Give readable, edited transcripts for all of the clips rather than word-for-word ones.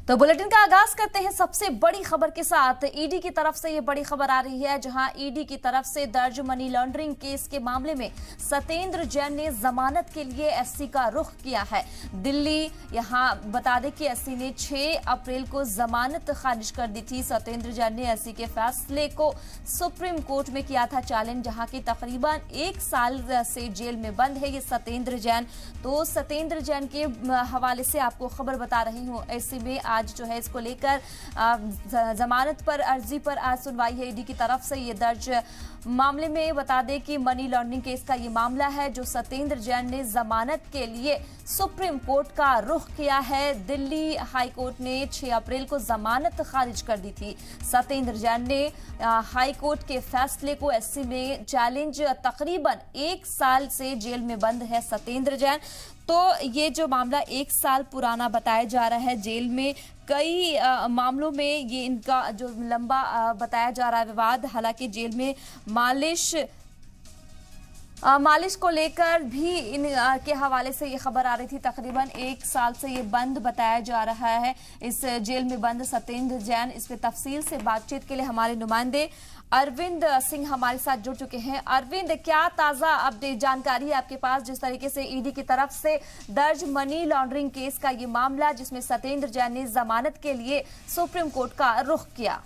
तो बुलेटिन का आगाज करते हैं सबसे बड़ी खबर के साथ। ईडी की तरफ से ये बड़ी खबर आ रही है, जहां ईडी की तरफ से दर्ज मनी लॉन्ड्रिंग केस के मामले में सत्येंद्र जैन ने जमानत के लिए एससी का रुख किया है दिल्ली। यहां बता दें कि एससी ने 6 अप्रैल को जमानत खारिज कर दी थी। सत्येंद्र जैन ने एससी के फैसले को सुप्रीम कोर्ट में किया था चैलेंज, जहां की तकरीबन 1 साल से जेल में बंद है ये सत्येंद्र जैन। तो सत्येंद्र जैन के हवाले से आपको खबर बता रही हूँ। ऐसे में आज जो है इसको लेकर जमानत पर अर्जी पर आज सुनवाई है ईडी की तरफ से। ये दर्ज मामले में बता दें कि मनी लॉन्ड्रिंग केस का ये मामला है, जो सत्येंद्र जैन ने जमानत के लिए सुप्रीम कोर्ट का रुख किया है। दिल्ली हाई कोर्ट ने 6 अप्रैल को जमानत खारिज कर दी थी। सत्येंद्र जैन ने हाई कोर्ट के फैसले को एससी में चैलेंज, तकरीबन 1 साल से जेल में बंद है सत्येंद्र जैन। तो ये जो मामला 1 साल पुराना बताया जा रहा है, जेल में कई मामलों में ये इनका जो लंबा बताया जा रहा है विवाद। हालांकि जेल में मालिश को लेकर भी इन के हवाले से ये खबर आ रही थी। तकरीबन 1 साल से ये बंद बताया जा रहा है इस जेल में बंद सत्येंद्र जैन। इस पे तफसील से बातचीत के लिए हमारे नुमाइंदे अरविंद सिंह हमारे साथ जुड़ चुके हैं। अरविंद, क्या ताजा अपडेट जानकारी है आपके पास, जिस तरीके से ईडी की तरफ से दर्ज मनी लॉन्ड्रिंग केस का ये मामला, जिसमें सत्येंद्र जैन ने जमानत के लिए सुप्रीम कोर्ट का रुख किया?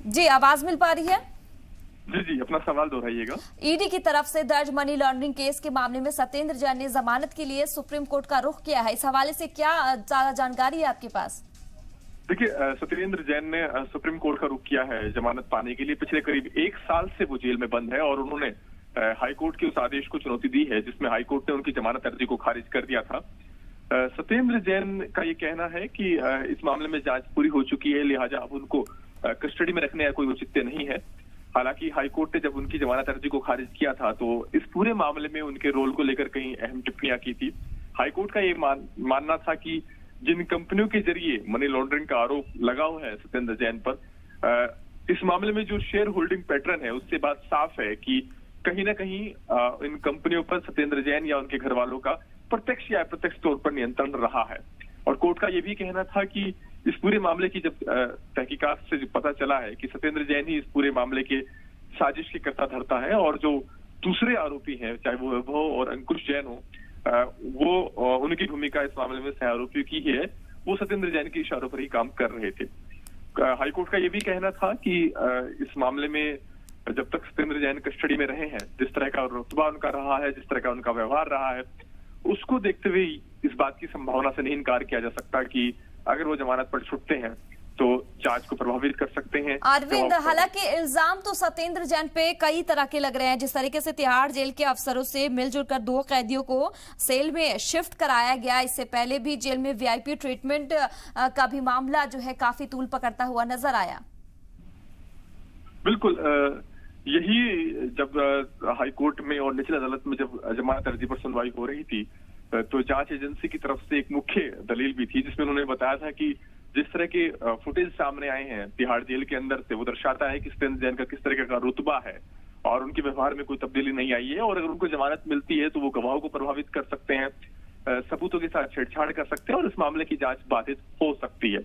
जी, आवाज मिल पा रही है? जी, अपना सवाल दोहराइएगा। ईडी की तरफ से दर्ज मनी लॉन्ड्रिंग केस के मामले में सत्येंद्र जैन ने जमानत के लिए सुप्रीम कोर्ट का रुख किया है। इस हवाले से क्या ज्यादा जानकारी है आपके पास? देखिए, सत्येंद्र जैन ने सुप्रीम कोर्ट का रुख किया है जमानत पाने के लिए। पिछले करीब 1 साल से वो जेल में बंद है और उन्होंने हाई कोर्ट के उस आदेश को चुनौती दी है जिसमें हाई कोर्ट ने उनकी जमानत अर्जी को खारिज कर दिया था। सत्येंद्र जैन का ये कहना है कि इस मामले में जांच पूरी हो चुकी है, लिहाजा अब उनको कस्टडी में रखने का कोई औचित्य नहीं है। हालांकि हाईकोर्ट ने जब उनकी जमानत अर्जी को खारिज किया था तो इस पूरे मामले में उनके रोल को लेकर कई अहम टिप्पणियां की थी। हाईकोर्ट का ये मानना था कि जिन कंपनियों के जरिए मनी लॉन्ड्रिंग का आरोप लगा हुआ है सत्येंद्र जैन पर, इस मामले में जो शेयर होल्डिंग पैटर्न है उससे बात साफ है कि कहीं ना कहीं इन कंपनियों पर सत्येंद्र जैन या उनके घर वालों का प्रत्यक्ष या अप्रत्यक्ष तौर पर नियंत्रण रहा है। और कोर्ट का ये भी कहना था कि इस पूरे मामले की जब तहकीकात से जो पता चला है कि सत्येंद्र जैन ही इस पूरे मामले के साजिश के कर्ता धर्ता है और जो दूसरे आरोपी हैं, चाहे वो वैभव और अंकुश जैन हो, वो उनकी भूमिका इस मामले में सह आरोपियों की है, वो सत्येंद्र जैन के इशारों पर ही काम कर रहे थे। हाईकोर्ट का ये भी कहना था कि इस मामले में जब तक सत्येंद्र जैन कस्टडी में रहे हैं, जिस तरह का रुतबा उनका रहा है, जिस तरह का उनका व्यवहार रहा है, उसको देखते हुए इस बात की संभावना से नहीं इनकार किया जा सकता कि अगर वो जमानत पर छुटते हैं तो जांच को प्रभावित कर सकते हैं। अरविंद, हालांकि इल्जाम तो सत्येंद्र जैन पे कई तरह के लग रहे हैं। जिस तरीके से तिहाड़ जेल के अफसरों से मिलजुल कर 2 कैदियों को सेल में शिफ्ट कराया गया, इससे पहले भी जेल में वीआईपी ट्रीटमेंट का भी मामला जो है काफी तूल पकड़ता हुआ नजर आया। बिल्कुल, यही जब हाई कोर्ट में और निचली अदालत में जब जमानत अर्जी पर सुनवाई हो रही थी तो जांच एजेंसी की तरफ से एक मुख्य दलील भी थी जिसमें उन्होंने बताया था कि जिस तरह के फुटेज सामने आए हैं तिहाड़ जेल के अंदर से, वो दर्शाता है कि सत्येंद्र जैन का किस तरह का रुतबा है और उनके व्यवहार में कोई तब्दीली नहीं आई है। और अगर उनको जमानत मिलती है तो वो गवाहों को प्रभावित कर सकते हैं, सबूतों के साथ छेड़छाड़ कर सकते हैं और इस मामले की जांच बाधित हो सकती है।